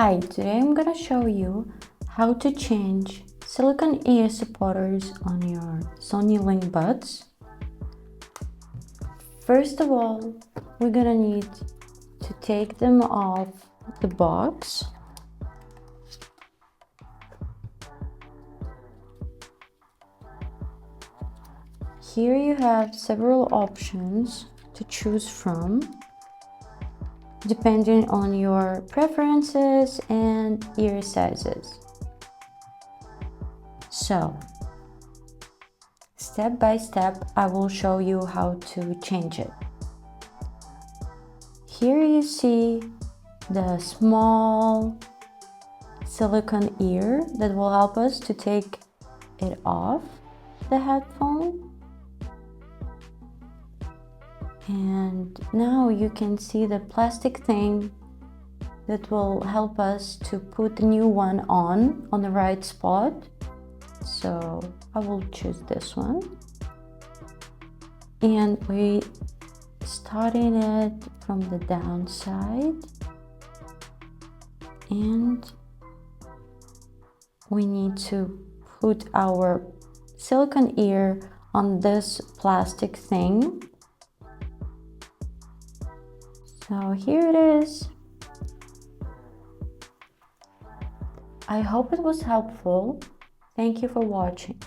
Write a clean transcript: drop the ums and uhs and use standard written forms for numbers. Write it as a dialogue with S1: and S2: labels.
S1: Hi, today I'm gonna show you how to change silicone ear supporters on your Sony LinkBuds. First of all, we're gonna need to take them off the box. Here you have several options to choose from, depending on your preferences and ear sizes. So, step by step, I will show you how to change it. Here you see the small silicone ear that will help us to take it off the headphone. And now you can see the plastic thing that will help us to put the new one on the right spot. So I will choose this one. And we starting it from the downside. And we need to put our silicone ear on this plastic thing. So here it is. I hope it was helpful. Thank you for watching.